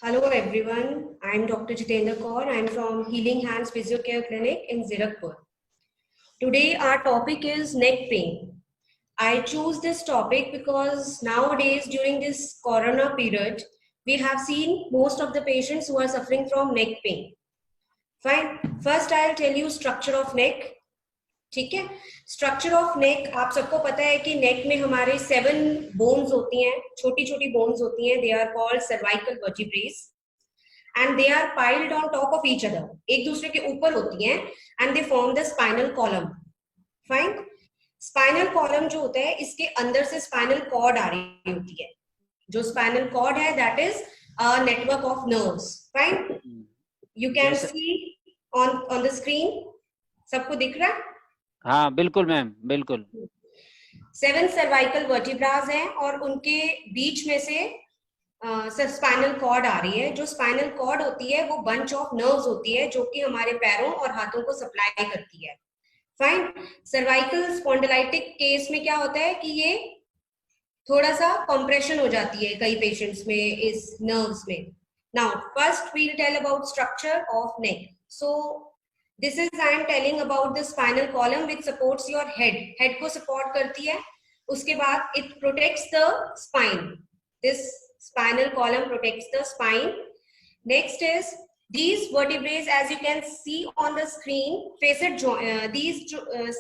Hello everyone, I am Dr. Jitendra Kaur. I am from Healing Hands Physiocare Clinic in Zirakpur. Today our topic is neck pain. I choose this topic because nowadays during this corona period, we have seen most of the patients who are suffering from neck pain. Fine. First I'll tell you structure of neck. ठीक है. Structure of नेक आप सबको पता है कि नेक में हमारे 7 bones होती हैं, छोटी छोटी बोन्स होती हैं. They are called cervical vertebrae and they are piled on top of each other, एक दूसरे के ऊपर होती हैं and they form the spinal column. Fine. Spinal column जो होता है इसके अंदर से स्पाइनल कॉर्ड आ रही होती है. जो स्पाइनल कॉर्ड है that is a network of nerves. Fine. You can see on the screen. सबको दिख रहा है? हाँ बिल्कुल मैम, बिल्कुल. 7 सर्वाइकल वर्टिब्रास हैं और उनके बीच में से स्पाइनल कॉर्ड आ रही है. जो स्पाइनल कॉर्ड होती है वो बंच ऑफ नर्व्स होती है जो कि हमारे पैरों और हाथों को सप्लाई करती है. फाइन. सर्वाइकल स्पॉन्डिलाइटिक केस में क्या होता है कि ये थोड़ा सा कंप्रेशन हो जाती है कई पेशेंट्स में इस नर्व्स में. Now first we will tell about structure of neck. So this is I am telling about the spinal column which supports your head. Head को support करती है. उसके बाद it protects the spine. This spinal column protects the spine. Next is these vertebrae, as you can see on the screen, these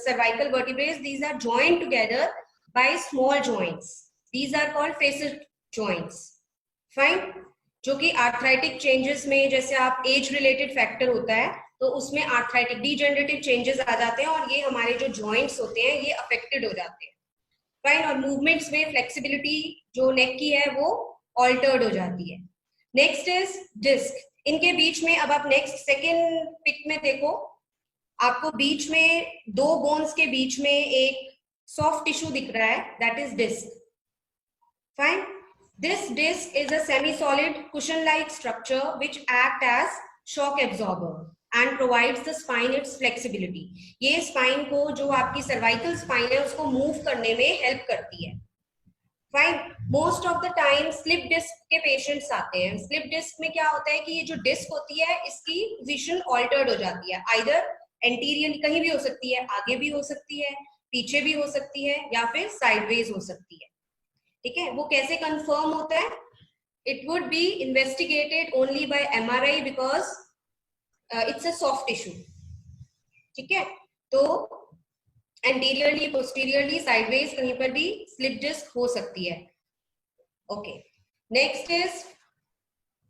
cervical vertebrae, these are joined together by small joints. These are called facet joints. Fine. जो कि arthritic changes में, जैसे आप age related factor होता है तो उसमें arthritic degenerative changes आ जाते हैं और ये हमारे जो जॉइंट्स होते हैं ये अफेक्टेड हो जाते हैं. फाइन. और मूवमेंट्स में फ्लेक्सिबिलिटी जो नेक की है वो ऑल्टर्ड हो जाती है. Next is disc. इनके बीच में, अब आप नेक्स्ट सेकेंड पिक में देखो, आपको बीच में 2 बोन्स के बीच में एक सॉफ्ट टिश्यू दिख रहा है, that is disc. Fine. This disc is a semi-solid cushion-like structure which act as shock absorber and provides the spine its flexibility. ये spine को, जो आपकी cervical spine है, उसको move करने में help करती है. Fine. Most of the time slip disc के patients आते हैं. Slip disc में क्या होता है कि ये जो disc होती है इसकी position altered हो जाती है. Either anterior कहीं भी हो सकती है, आगे भी हो सकती है, पीछे भी हो सकती है, या फिर sideways हो सकती है. ठीक है. वो कैसे कंफर्म होता है? It would be investigated only by MRI because it's a soft tissue. ठीक है. तो एंटीरियरली, पोस्टीरियरली, साइडवेज कहीं पर भी स्लिप डिस्क हो सकती है. ओके. Next is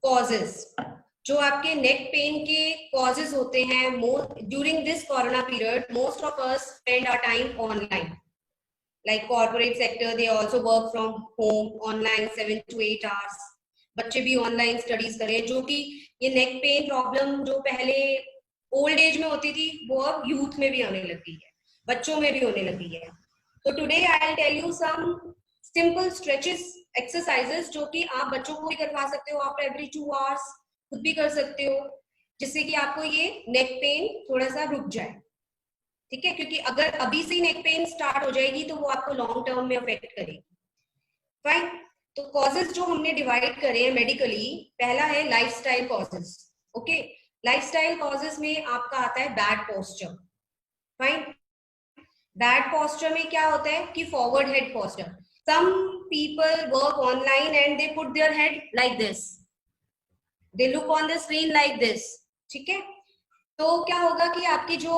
causes. जो आपके नेक पेन के कॉजेस होते हैं during this corona period, most of us spend our time online. Like corporate sector, they also work from home online 7 to 8 hours. बच्चे भी ऑनलाइन स्टडीज करें. जो कि ये नेक पेन प्रॉब्लम जो पहले ओल्ड एज में होती थी वो अब यूथ में भी आने लगी है, बच्चों में भी होने लगी है. तो today I will tell you some simple stretches exercises जो कि आप बच्चों को भी करवा सकते हो आफ्टर एवरी 2 आवर्स, खुद भी कर सकते हो, जिससे कि आपको ये नेक पेन थोड़ा सा रुक जाए. ठीक है. क्योंकि अगर अभी से नेक पेन स्टार्ट हो जाएगी तो वो आपको लॉन्ग टर्म में अफेक्ट करेगी. फाइन. तो कॉजेस जो हमने डिवाइड करे हैं मेडिकली, पहला है lifestyle causes. Okay. Lifestyle causes में आपका आता है bad posture. Fine. Bad posture में क्या होता है कि forward head posture. Some people work online and they put their head like this, they look on the screen like this. ठीक है. तो क्या होगा कि आपकी जो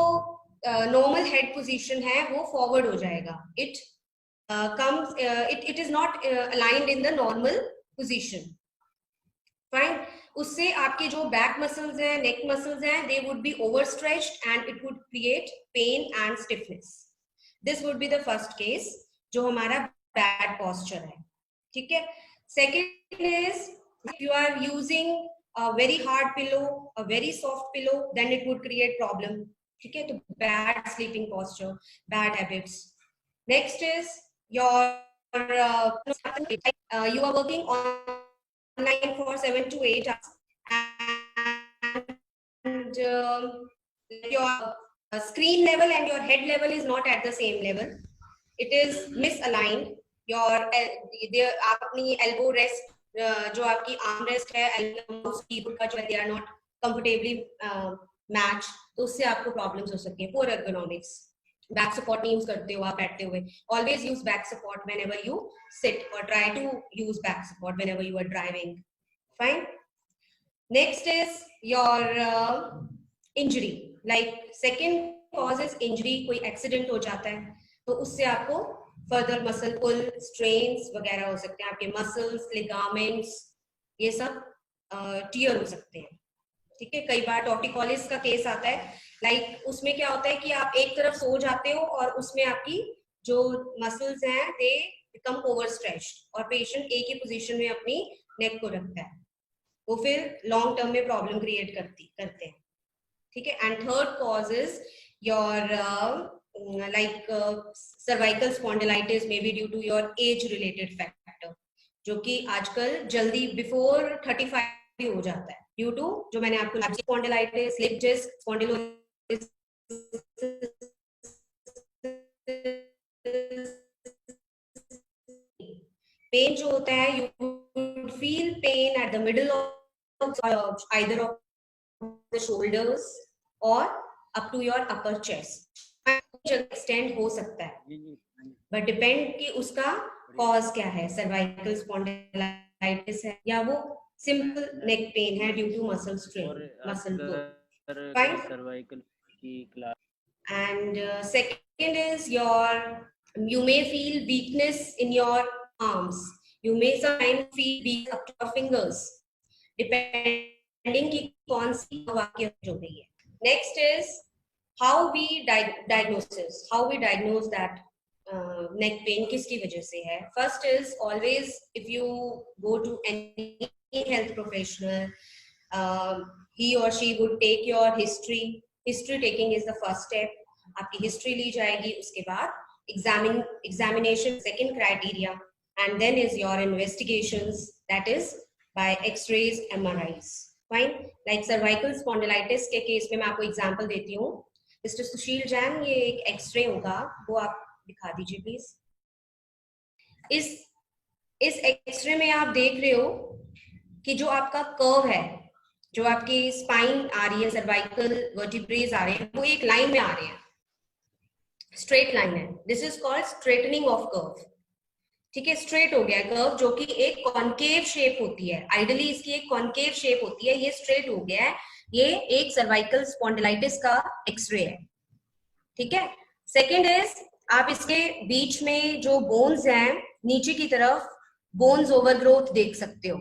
नॉर्मल हेड पोजीशन है वो फॉरवर्ड हो जाएगा. It is not aligned in the normal position. Fine. उससे आपके जो बैक मसल्स हैं, नेक मसल्स हैं, they would be overstretched and it would create pain and stiffness. This would be the first case जो हमारा bad posture है. ठीक है. Second is if you are using a very hard pillow, a very soft pillow, then it would create problem. ठीक है. तो bad sleeping posture, bad habits. Next is your you are working online for 7 to 8 hours and your screen level and your head level is not at the same level. It is misaligned. Your आप अपनी elbow rest जो आपकी armrest है, mouse keyboard का जो है, they are not comfortably match, तो उससे आपको प्रॉब्लम्स हो सकती है। पोर एर्गोनॉमिक्स, बैक सपोर्ट नहीं यूज करते हो आप बैठते हुए, always use back support whenever you sit, और try to use back support whenever you are driving. Fine. Next is your injury, like second cause is injury, कोई accident हो जाता है तो उससे आपको फर्दर मसल पुल, स्ट्रेन्स वगैरह हो सकते हैं, आपके मसल्स, लिगामेंट्स, ये सब टीयर हो सकते हैं। ठीक है, कई बार टॉर्टिकोलिस का केस आता है, लाइक उसमें क्या होता है कि आप एक तरफ सो जाते हो और उसमें आपकी जो मसल्स हैं दे बिकम ओवर स्ट्रेच्ड, और पेशेंट एक ही पोजीशन में अपनी नेक को रखता है, वो फिर लॉन्ग टर्म में प्रॉब्लम क्रिएट करते हैं। ठीक है, and third cause is your like cervical spondylitis may be due to your age related factor, जो कि आजकल जल्दी बिफोर 35 भी हो जाता है, ड्यू टू जो मैंने आपको spondylitis, slip disc, spondylosis, pain जो होता है, you feel pain at the middle of either of the shoulders or up to your upper chest, extend हो सकता है, बट डिपेंड कि उसका कॉज क्या है, सर्वाइकल स्पॉन्डिलाइटिस है या वो सिंपल नेक पेन है due to muscle strain, muscle pull. Fine. Cervical की class. And second is your, you may feel weakness in your arms, you may sometimes feel weak up to your fingers, depending कि कौन सी वाक्य हो गई है। Next is how we diagnose that neck pain किसकी वजह से है। First is always, if you go to any health professional, he or she would take your history taking is the first step, आपकी history ली जाएगी, उसके बाद examination second criteria, and then is your investigations, that is by x-rays, MRIs. Fine. Like cervical spondylitis के case में मैं आपको example देती हूँ। मिस्टर सुशील जैन, ये एक एक्सरे होगा, वो आप दिखा दीजिए प्लीज। इस एक्सरे में आप देख रहे हो कि जो आपका कर्व है, जो आपकी स्पाइन आ रही है, सर्वाइकल वर्टिब्रेज आ रहे हैं, वो एक लाइन में आ रहे हैं, स्ट्रेट लाइन है। This is called straightening of curve. ठीक है, स्ट्रेट हो गया कर्व, जो कि एक कॉन्केव शेप होती है, आइडियली इसकी एक कॉन्केव शेप होती है, ये स्ट्रेट हो गया है, ये एक सर्वाइकल स्पॉन्डिलाइटिस का एक्सरे है। ठीक है। सेकेंड इज, आप इसके बीच में जो बोन्स हैं, नीचे की तरफ बोन्स ओवरग्रोथ देख सकते हो।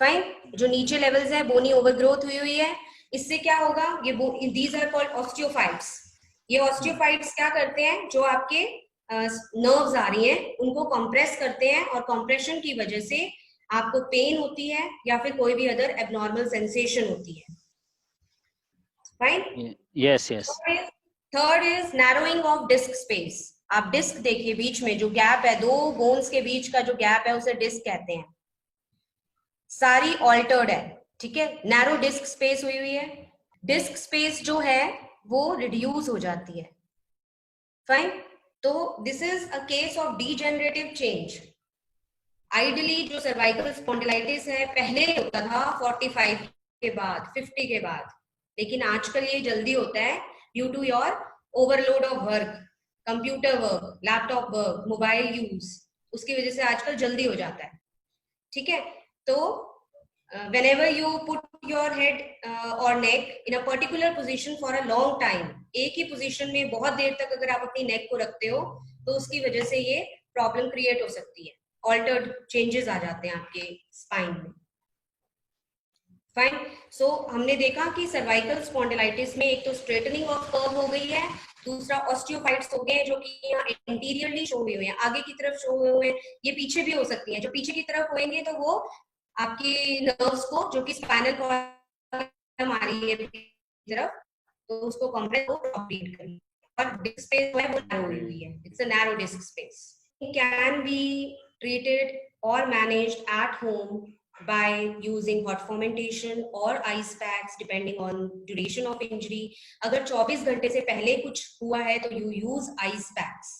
फाइन, जो नीचे लेवल्स है बोनी ओवरग्रोथ हुई है, इससे क्या होगा, ये दीज आर कॉल्ड ऑस्टियोफाइट्स। ये ऑस्टियोफाइट्स क्या करते हैं, जो आपके नर्व्स आ रही हैं उनको कंप्रेस करते हैं, और कंप्रेशन की वजह से आपको पेन होती है या फिर कोई भी अदर एबनॉर्मल सेंसेशन होती है। Fine. Yes yes. Third is narrowing of disc space. आप डिस्क देखिए, बीच में जो गैप है, दो बोन्स के बीच का जो गैप है, उसे डिस्क कहते हैं। सारी ऑल्टर्ड है। ठीक है, नैरो डिस्क स्पेस हुई है, डिस्क स्पेस जो है वो रिड्यूस हो जाती है। फाइन। तो this is a case of degenerative change. Ideally जो सर्वाइकल स्पॉन्डिलाइटिस है पहले होता था 45 के बाद, 50 के बाद, लेकिन आजकल ये जल्दी होता है due to your overload of work, computer work, laptop work, mobile use, उसकी वजह से आजकल जल्दी हो जाता है। ठीक है, तो whenever you put your head or neck in a particular position for a long time, एक ही पोजीशन में बहुत देर तक अगर आप अपनी नेक को रखते हो तो उसकी वजह से ये प्रॉब्लम क्रिएट हो सकती है, ऑल्टर्ड चेंजेस आ जाते हैं आपके स्पाइन में। फाइन। सो हमने देखा कि सर्वाइकल स्पॉन्डिलाइटिस में एक तो स्ट्रेटनिंग ऑफ कर्व हो गई है, दूसरा ऑस्टियोफाइट्स हो गए हैं जो कि यहाँ इंटीरियरली शो हुए हैं, आगे की तरफ शो हुए हैं, ये पीछे भी हो सकती है। जो पीछे की तरफ होंगे तो वो आपकी नर्व्स को, जो कि स्पाइनल कॉर्ड आ रही है तरफ, तो उसको कंप्रेस को कंप्लीट करें, और डिस्क स्पेस है वो नैरो हुई है, it's a narrow disc space. It can be treated और managed at home by using hot fermentation or ice packs depending on duration of injury. अगर 24 घंटे से पहले कुछ हुआ है तो you use ice packs,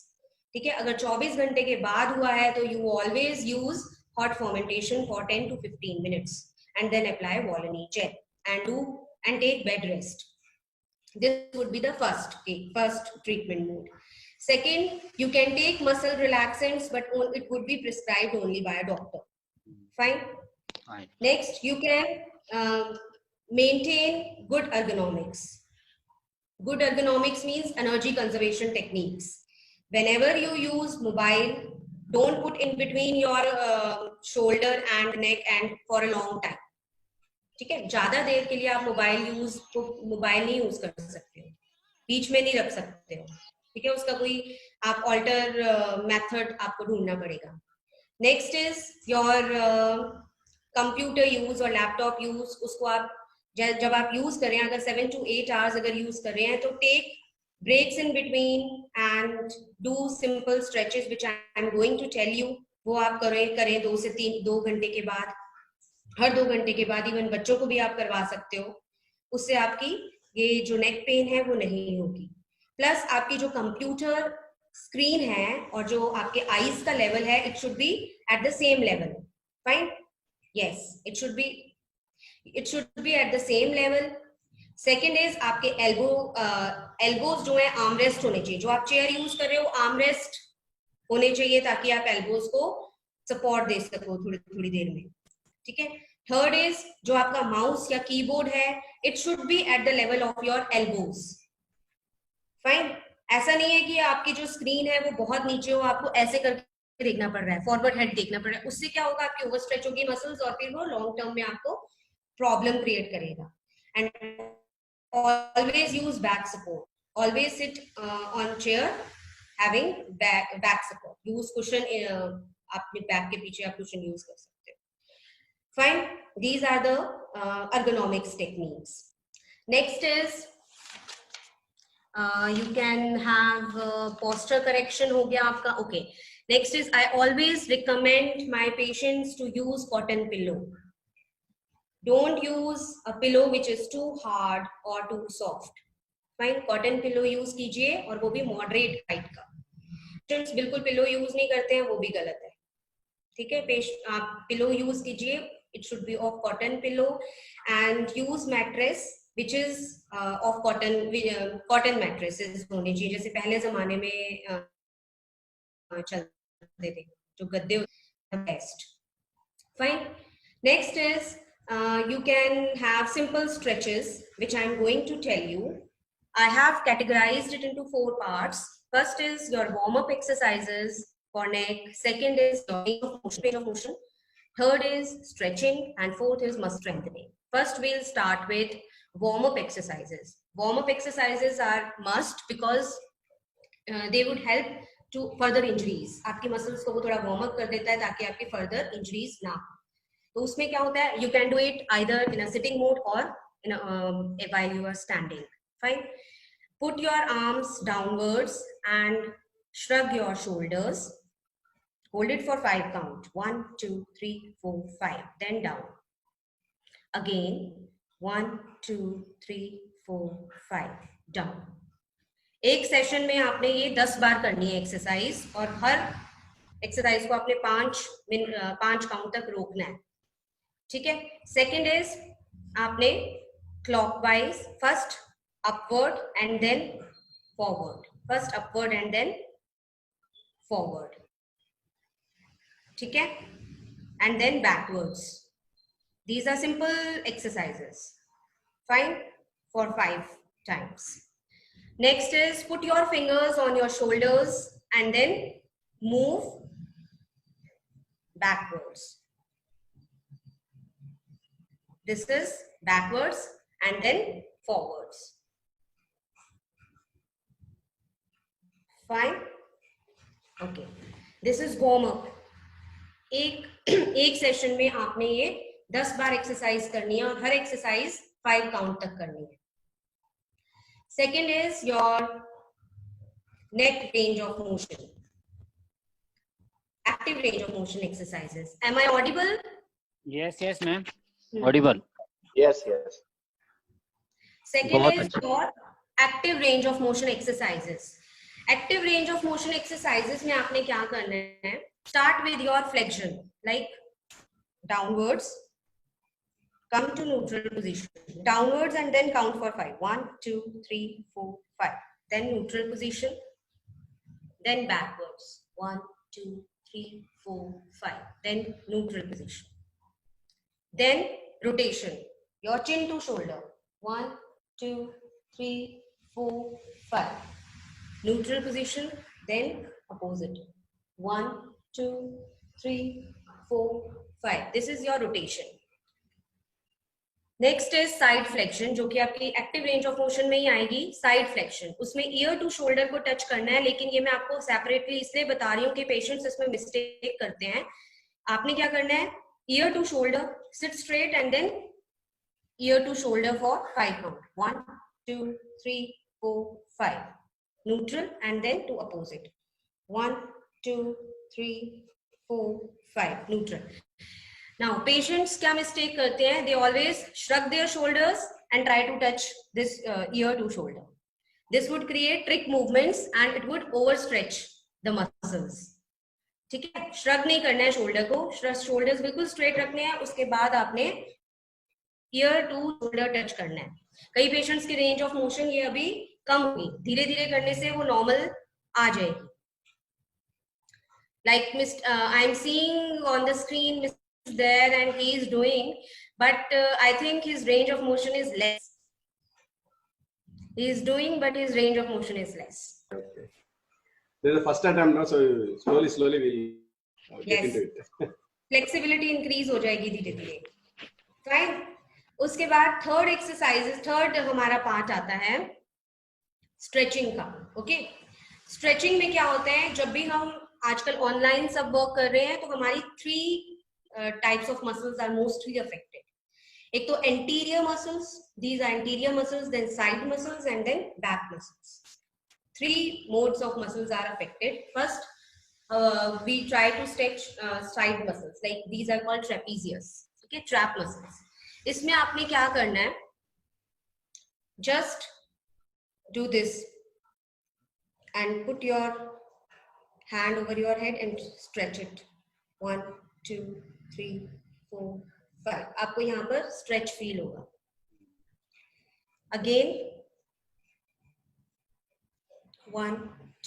ठीक है, अगर 24 घंटे के बाद हुआ है तो you always use hot fermentation for 10 to 15 minutes and then apply Volani gel and take bed rest. This would be the first treatment mode. Second, you can take muscle relaxants, but it would be prescribed only by a doctor. Fine. Fine. Next, you can maintain good ergonomics. Good ergonomics means energy conservation techniques. Whenever you use mobile, don't put in between your shoulder and neck and for a long time. ठीक है, ज्यादा देर के लिए आप mobile नहीं use कर सकते हो, बीच में नहीं रख सकते हो, ठीक है, उसका कोई आप ऑल्टर मेथड आपको ढूंढना पड़ेगा. Next is your computer use और लैपटॉप यूज. उसको आप जब आप यूज करें, अगर 7 to 8 hours अगर यूज कर रहे हैं तो take breaks in between and do simple stretches which I am going to tell you. वो आप करें 2 से 2 घंटे के बाद, हर 2 घंटे के बाद. इवन बच्चों को भी आप करवा सकते हो, उससे आपकी ये जो नेक पेन है वो नहीं होगी. प्लस आपकी जो कंप्यूटर स्क्रीन है और जो आपके आईज का लेवल है, it should be at the same level. Fine, yes, it should be at the same level. Second is आपके एल्बोज जो है आर्मरेस्ट होने चाहिए. जो आप चेयर यूज कर रहे हो आर्मरेस्ट होने चाहिए ताकि आप एल्बोज को सपोर्ट दे सको थोड़ी देर में. ठीक है. थर्ड इज जो आपका माउस या कीबोर्ड है, it should be at the level of your elbows. Fine. ऐसा नहीं है कि आपकी जो स्क्रीन है वो बहुत नीचे हो, आपको ऐसे करके देखना पड़ रहा है, फॉरवर्ड हेड देखना पड़ रहा है. उससे क्या होगा, आपकी ओवरस्ट्रेच होगी मसल्स और फिर वो लॉन्ग टर्म में आपको प्रॉब्लम क्रिएट करेगा. And always use back support. Always sit on chair having back support. Use cushion. अपने बैक के पीछे आप cushion use कर सकते हो. Fine. These are the ergonomics techniques. Next is you can have posture correction हो गया आपका. Okay. Next is I always recommend my patients to use cotton pillow. Don't use a pillow which is too hard or too soft. Fine. Cotton pillow use कीजिए और वो भी moderate height का. Patients बिल्कुल pillow use नहीं करते हैं, वो भी गलत है. ठीक है. आप pillow use कीजिए. It should be of cotton pillow and use mattress which is of cotton. Cotton mattresses होने चाहिए जैसे पहले जमाने में चलते थे जो गद्दे best. Fine. Next is you can have simple stretches which I am going to tell you. I have categorized it into 4 parts. First is your warm-up exercises for neck. Second is range of motion. Third is stretching, and fourth is muscle strengthening. First, we'll start with warm-up exercises. Warm-up exercises are must because they would help to further injuries. आपकी muscles को वो थोड़ा warm up कर देता है ताकि आपकी further injuries ना हो. तो उसमें क्या होता है, you can do it either in a sitting mode or in while you are standing. Fine. Put your arms downwards and shrug your shoulders. Hold it for 5 count. 1, 2, 3, 4, 5. Then down. Again. 1, 2, 3, 4, 5. Down. एक session में आपने ये 10 बार करनी है exercise और हर exercise को आपने 5 count तक रोकना है. ठीक है. सेकेंड इज आपने clockwise first upward and then forward, first upward and then forward. ठीक है. And then backwards. These are simple exercises. Fine. For 5 times. Next is put your fingers on your shoulders and then move backwards. This is backwards and then forwards. Fine. Okay. This is warm up. एक session में आपने ये 10 बार exercise करनी है और हर exercise 5 count तक करनी है. Second is your neck range of motion. Active range of motion exercises. Am I audible? Yes, ma'am. Audible. Yes. Second is your active range of motion exercises. Active range of motion exercises में आपने क्या करना है, start with your flexion, like downwards, come to neutral position, downwards and then count for 5. 1, 2, 3, 4, 5. Then neutral position, then backwards. 1, 2, 3, 4, 5. Then neutral position. Then rotation, your chin to shoulder. 1, 2, 3, 4, 5. Neutral position, then opposite. 1, 2, 3, 4, 5. This is your rotation. Next is side flexion, जो कि आपकी active range of motion में ही आएगी. Side flexion, उसमें year to shoulder को touch करना है, लेकिन ये मैं आपको सेपरेटली इसलिए बता रही हूँ कि पेशेंट्स इसमें मिस्टेक करते हैं. आपने क्या करना है, ear to shoulder, sit straight and then ear to shoulder for 5 count. 1, 2, 3, 4, 5. Neutral and then to opposite. 1, 2, 3, 4, 5. Neutral. Now patients क्या mistake करते हैं, they always shrug their shoulders and try to touch this ear to shoulder. This would create trick movements and it would overstretch the muscles. ठीक है, shrug नहीं करना है shoulder को, shoulders बिल्कुल straight रखने हैं. उसके बाद आपने ear to shoulder touch करना है. कई patients की range of motion ये अभी कम होगी, धीरे धीरे करने से वो normal आ जाएगी. Like I'm seeing on the screen there and he is doing, but I think his range of motion is less. He is doing, but his range of motion is less. Okay. This is the first attempt now, so slowly we'll get into it. Flexibility increase हो जाएगी धीरे धीरे. Fine. उसके बाद third हमारा part आता है stretching का. ओके, स्ट्रेचिंग में क्या होता है, जब भी हम आजकल ऑनलाइन सब वर्क कर रहे हैं तो हमारी 3 types of muscles are mostly affected. एक तो anterior muscles, these are anterior muscles, then side muscles and then back muscles. 3 modes of muscles are affected. First, we try to stretch side muscles, like these are called trapezius. Okay, trap muscles. इसमें आपने क्या करना है, just do this and put your hand over your head and stretch it. 1, 2, 3, 4, 5. आपको यहाँ पर stretch feel होगा. Again 1,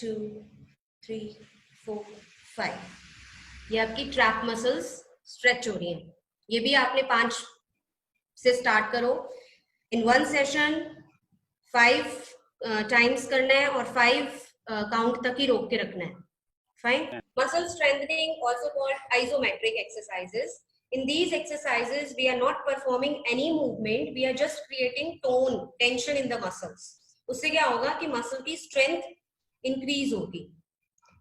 2, 3, 4, 5. ये आपकी ट्रैप मसल्स स्ट्रेच हो रही हैं. ये भी आपने 5 से स्टार्ट करो. इन 1 सेशन 5 टाइम्स करना है और 5 काउंट तक ही रोक के रखना है. Fine. Muscle strengthening, also called isometric exercises. In these exercises, we are not performing any movement. We are just creating tone, tension in the muscles. उससे क्या होगा कि मसल की स्ट्रेंथ इंक्रीज होगी.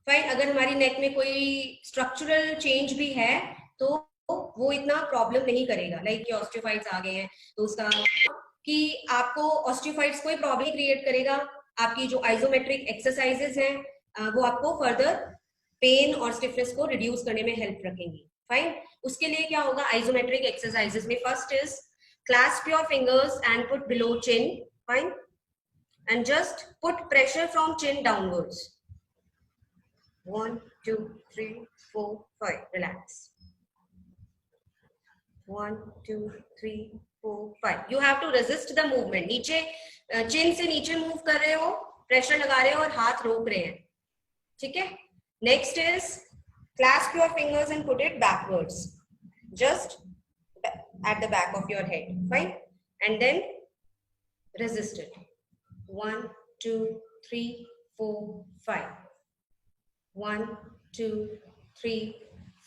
फाइन. अगर हमारी नेक में कोई स्ट्रक्चरल चेंज भी है तो वो इतना प्रॉब्लम नहीं करेगा. लाइक ऑस्टियोफाइट्स आ गए हैं तो उसका कि आपको ऑस्टियोफाइट्स कोई प्रॉब्लम क्रिएट करेगा. आपकी जो आइसोमेट्रिक एक्सरसाइजेस हैं वो आपको फर्दर पेन और स्टिफनेस को रिड्यूस करने में हेल्प रखेंगी. फाइन. उसके लिए क्या होगा, आइसोमेट्रिक एक्सरसाइजेस में first is clasp your fingers and put below chin. Fine. And just put pressure from chin downwards. 1, 2, 3, 4, 5. Relax. 1, 2, 3, 4, 5. You have to resist the movement. नीचे चिन से नीचे मूव कर रहे हो, प्रेशर लगा रहे हो और हाथ रोक रहे हैं. ठीक है. Next is clasp your fingers and put it backwards, just at the back of your head. Fine. And then resist it. 1, 2, 3, 4, 5. 1, 2, 3,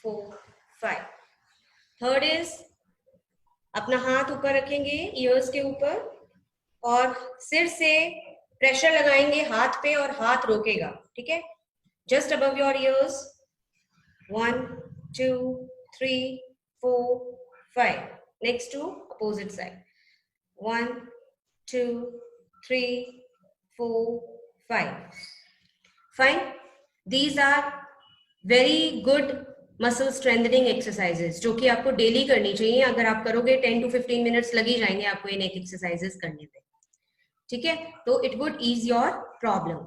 4, 5. Third is अपना हाथ ऊपर रखेंगे ईयर्स के ऊपर और सिर से प्रेशर लगाएंगे हाथ पे और हाथ रोकेगा. ठीक है. Just above your ears. 1, 2, 3, 4, 5. Next to opposite side. 1, 2, 3, 4, 5. Fine. These are very good muscle strengthening exercises जो कि आपको डेली करनी चाहिए. अगर आप करोगे 10 to 15 minutes लग ही जाएंगे आपको इन एक्सरसाइजेस करने में. ठीक है. तो it would ease your problem.